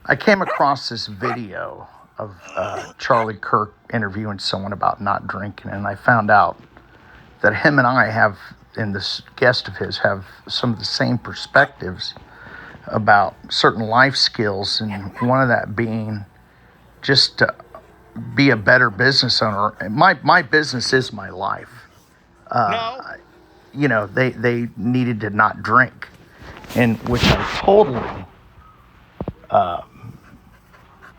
I came across this video of Charlie Kirk interviewing someone about not drinking, and I found out that him and I have, and this guest of his, have some of the same perspectives about certain life skills, and one of that being just to be a better business owner. My business is my life. You know, they needed to not drink, and which I totally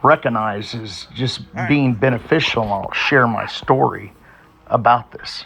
recognize as just being beneficial. And I'll share my story about this.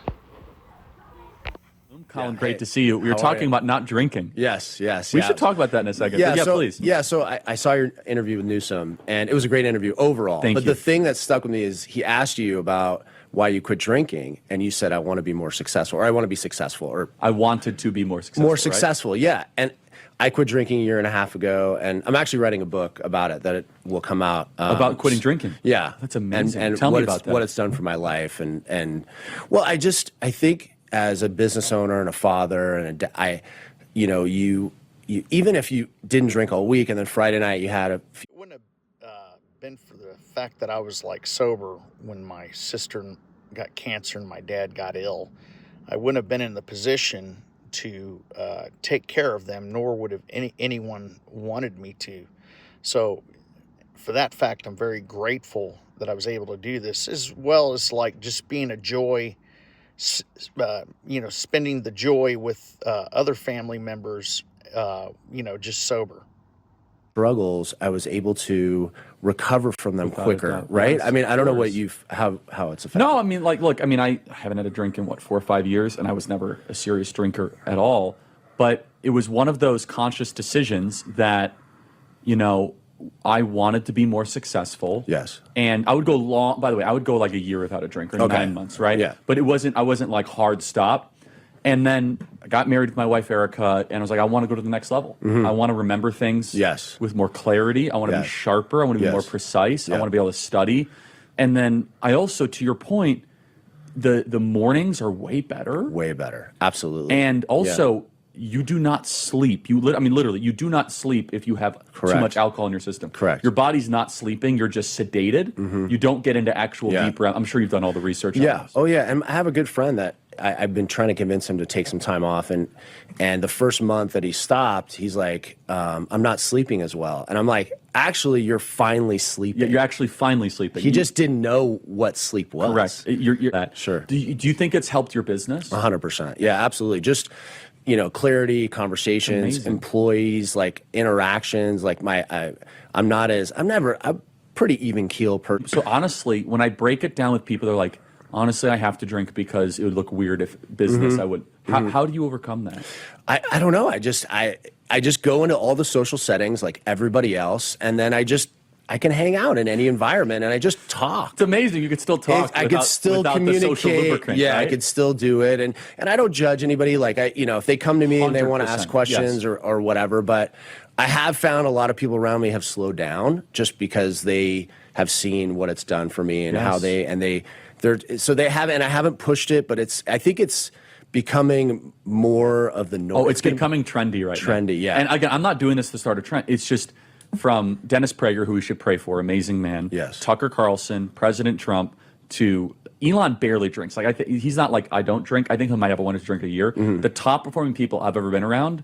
Colin, great to see you. We were talking about not drinking. Yes. We should talk about that in a second. Yeah, please. Yeah, so I saw your interview with Newsom, and it was a great interview overall. Thank but you. the thing that stuck with me is he asked you about why you quit drinking, and you said, I want to be more successful, or I want to be successful, or I wanted to be more successful. more successful, yeah. And I quit drinking a year and a half ago, and I'm actually writing a book about it that it will come out. About quitting drinking? Yeah. That's amazing. And Tell me about that. What it's done for my life. And well, I think as a business owner and a father, and you even if you didn't drink all week, and then Friday night you had a few. It wouldn't have been for the fact that I was like sober when my sister got cancer and my dad got ill. I wouldn't have been in the position to take care of them, nor would have anyone wanted me to. So for that fact, I'm very grateful that I was able to do this, as well as like just being a joy, spending the joy with other family members, just sober. Struggles, I was able to recover from them Without quicker, a doubt. right? Yes, I mean, I don't know what of how it's affected. No, I mean, look, I haven't had a drink in 4 or 5 years, and I was never a serious drinker at all. But it was one of those conscious decisions that, I wanted to be more successful. Yes. And I would go long, by the way, I would go like a year without a drink, or Okay. 9 months, right? Yeah. But I wasn't like hard stop. And then I got married to my wife, Erica, and I was like, I want to go to the next level. I want to remember things Yes. with more clarity. I want to be Yes. sharper. I want to be Yes. more precise. I Yeah. want to be able to study. And then I also, to your point, the mornings are way better. Way better, absolutely. And also, you do not sleep. Literally, you do not sleep if you have Correct. too much alcohol in your system. Correct. Your body's not sleeping. You're just sedated. You don't get into actual Yeah. deep REM. I'm sure you've done all the research on Yeah. this. Oh, yeah. And I have a good friend that I've been trying to convince him to take some time off. And the first month that he stopped, he's like, I'm not sleeping as well. And I'm like, actually, you're finally sleeping. Yeah, you're actually finally sleeping. He just didn't know what sleep was. Correct. You're that. Sure. Do you think it's helped your business? 100%. Yeah, absolutely. Just, clarity, conversations, Amazing. employees, like interactions, like I'm pretty even keel person. So honestly, when I break it down with people, they're like, honestly, I have to drink because it would look weird if business I would. How do you overcome that? I don't know. I just go into all the social settings like everybody else, and then I can hang out in any environment, and I just talk. It's amazing. You could still talk. I could still without communicate. The social lubricant, yeah, right? I could still do it, and I don't judge anybody. Like if they come to me and they want to 100%, ask questions yes. or whatever, but I have found a lot of people around me have slowed down just because they have seen what it's done for me and how they haven't. And I haven't pushed it, but I think it's becoming more of the norm. Oh, it's becoming trendy right now. Trendy, yeah. And again, I'm not doing this to start a trend. It's just from Dennis Prager, who we should pray for, amazing man. Yes. Tucker Carlson, President Trump, to Elon barely drinks. Like he's not like I don't drink. I think he might have one drink a year. The top performing people I've ever been around,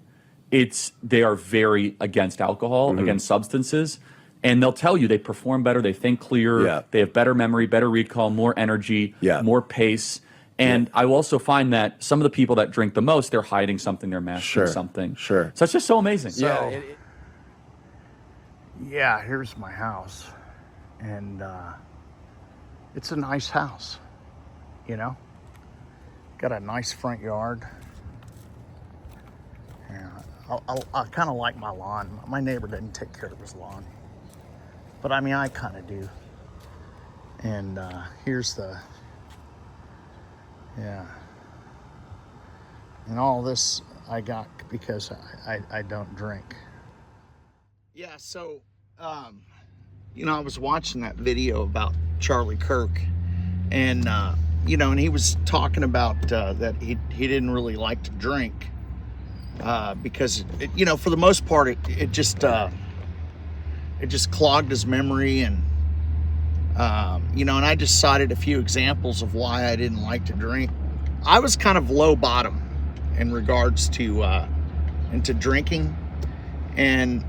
they are very against alcohol, against substances. And they'll tell you they perform better, they think clearer, they have better memory, better recall, more energy, more pace. And I will also find that some of the people that drink the most, they're hiding something, they're masking something. Sure. So it's just so amazing. So, here's my house. And it's a nice house, Got a nice front yard. Yeah, I kind of like my lawn. My neighbor didn't take care of his lawn. But I kind of do. And here's and all this I got because I don't drink. Yeah, so, I was watching that video about Charlie Kirk, and, and he was talking about that he didn't really like to drink because, for the most part, it just, it just clogged his memory. And, and I just cited a few examples of why I didn't like to drink. I was kind of low bottom in regards to into drinking. And,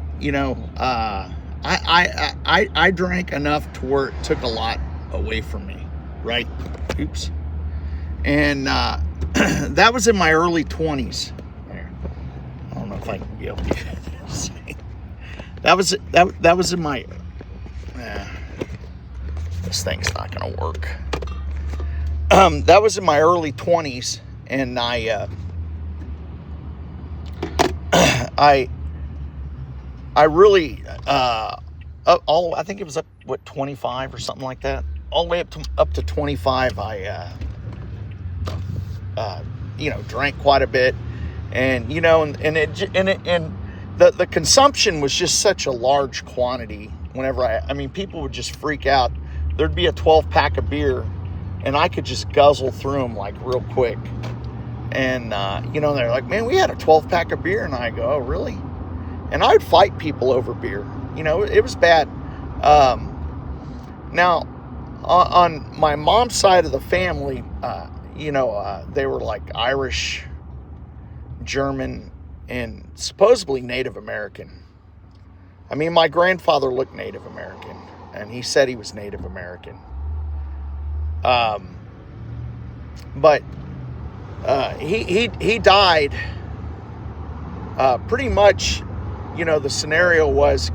I drank enough to where it took a lot away from me, right? Oops. And that was in my early 20s. I don't know if I can be able to say. That was in my. This thing's not going to work. That was in my early 20s, and I really I think it was up 25 or something like that. All the way up to 25, I drank quite a bit, and the consumption was just such a large quantity. Whenever people would just freak out. There'd be a 12-pack of beer, and I could just guzzle through them like real quick. And they're like, "Man, we had a 12-pack of beer," and I go, "Oh, really?" And I would fight people over beer. It was bad. Now, on my mom's side of the family, they were like Irish, German, and supposedly Native American. My grandfather looked Native American, and he said he was Native American. But he died pretty much. The scenario was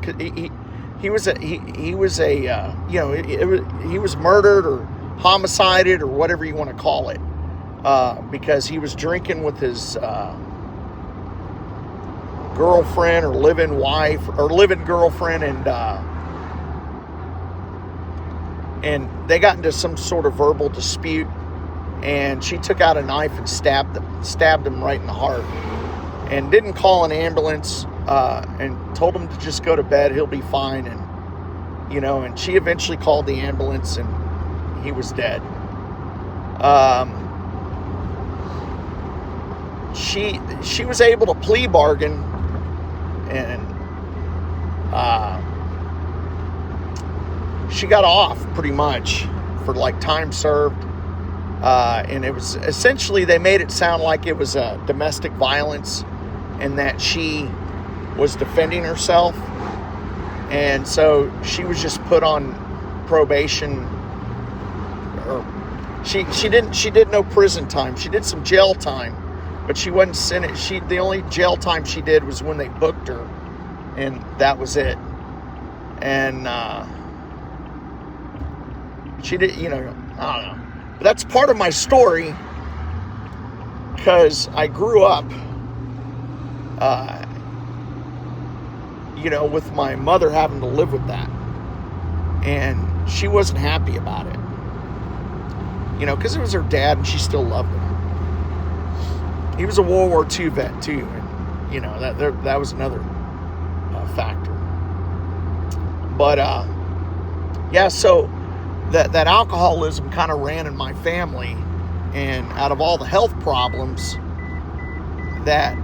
he was murdered or homicided or whatever you want to call it, because he was drinking with his girlfriend or live-in wife or live-in girlfriend, and they got into some sort of verbal dispute, and she took out a knife and stabbed him right in the heart, and didn't call an ambulance, and told him to just go to bed, he'll be fine. And she eventually called the ambulance, and he was dead. She was able to plea bargain, and she got off pretty much for like time served. And it was essentially, they made it sound like it was domestic violence and that she was defending herself. And so she was just put on probation, or she did no prison time. She did some jail time, but she wasn't sentenced. The only jail time she did was when they booked her, and that was it. And she did, I don't know. But that's part of my story, because I grew up, with my mother having to live with that. And she wasn't happy about it. Because it was her dad and she still loved him. He was a World War II vet too. And, that was another factor. But, so that alcoholism kind of ran in my family. And out of all the health problems that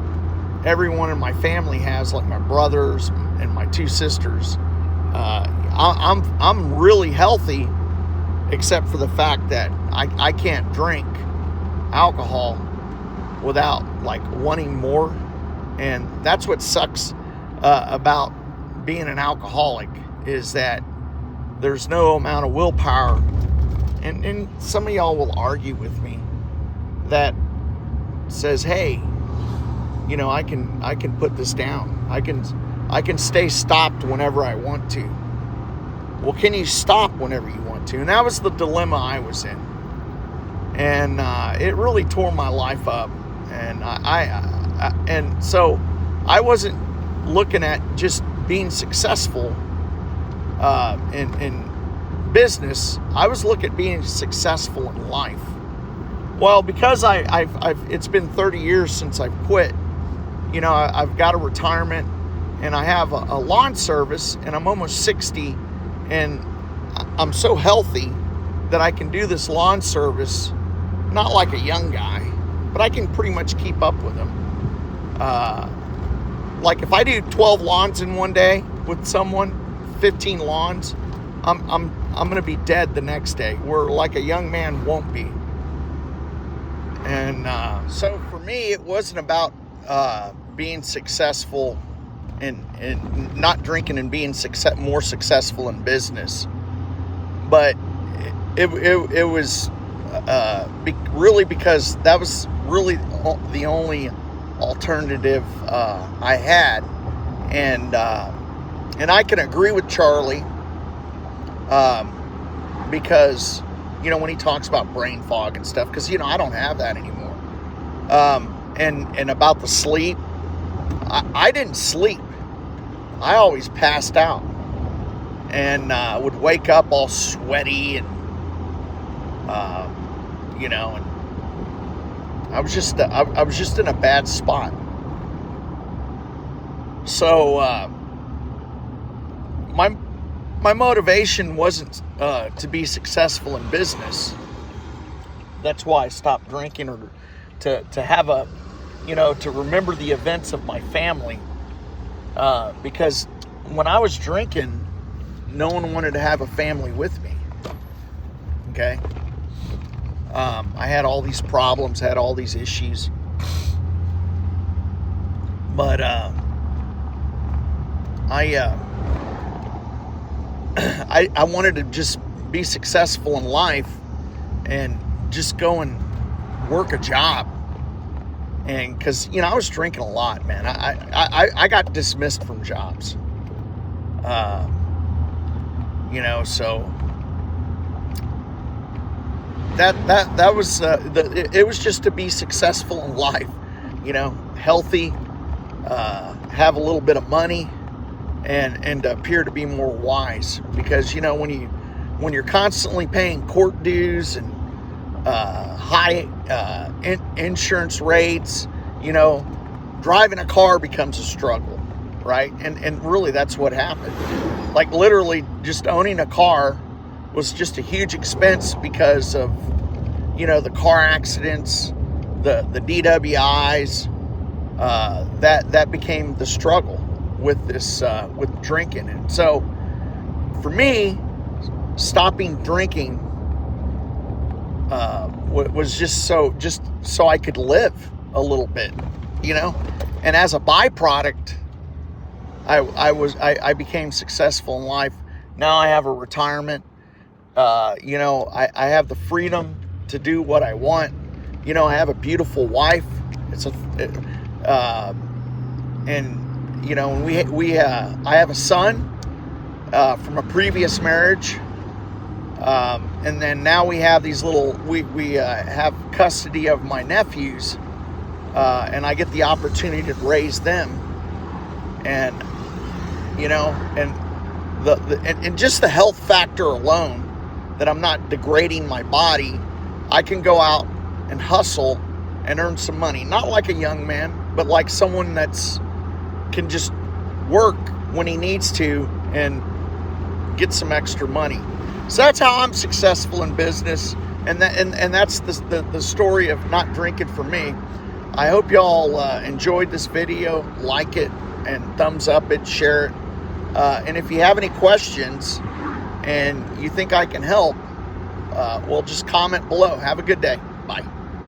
everyone in my family has, like my brothers and my two sisters, I'm really healthy, except for the fact that I can't drink alcohol without like wanting more. And that's what sucks about being an alcoholic, is that there's no amount of willpower. And some of y'all will argue with me that says, hey, I can put this down. I can stay stopped whenever I want to. Well, can you stop whenever you want to? And that was the dilemma I was in. And it really tore my life up. And and so I wasn't looking at just being successful in business. I was looking at being successful in life. Well, because I've it's been 30 years since I've quit. I've got a retirement, and I have a lawn service, and I'm almost 60, and I'm so healthy that I can do this lawn service, not like a young guy, but I can pretty much keep up with them. Like if I do 12 lawns in one day with someone, 15 lawns, I'm going to be dead the next day, where like a young man won't be. And so for me, it wasn't about being successful and not drinking and being more successful in business, but it was really because that was really the only alternative I had. And I can agree with Charlie, because, when he talks about brain fog and stuff, because, I don't have that anymore. And about the sleep, I didn't sleep. I always passed out and would wake up all sweaty and, and I was just in a bad spot. So my motivation wasn't to be successful in business. That's why I stopped drinking, or to have a, to remember the events of my family. Because when I was drinking, no one wanted to have a family with me. Okay. I had all these problems, had all these issues, but I wanted to just be successful in life and just go and work a job. And because, I was drinking a lot, man. I got dismissed from jobs. So that was it was just to be successful in life, healthy, have a little bit of money, and appear to be more wise. Because when you're constantly paying court dues and high insurance rates, driving a car becomes a struggle, right? And really that's what happened. Like literally just owning a car was just a huge expense because of, the car accidents, the DWIs, that became the struggle with this, with drinking. And so for me, stopping drinking was just so I could live a little bit, and as a byproduct, I became successful in life. Now I have a retirement. I have the freedom to do what I want. I have a beautiful wife. I have a son from a previous marriage. And then now we have these we have custody of my nephews, and I get the opportunity to raise them. And, and just the health factor alone, that I'm not degrading my body. I can go out and hustle and earn some money. Not like a young man, but like someone can just work when he needs to and get some extra money. So that's how I'm successful in business, and that's the story of not drinking for me. I hope y'all enjoyed this video. Like it and thumbs up it, share it. And if you have any questions and you think I can help, well, just comment below. Have a good day.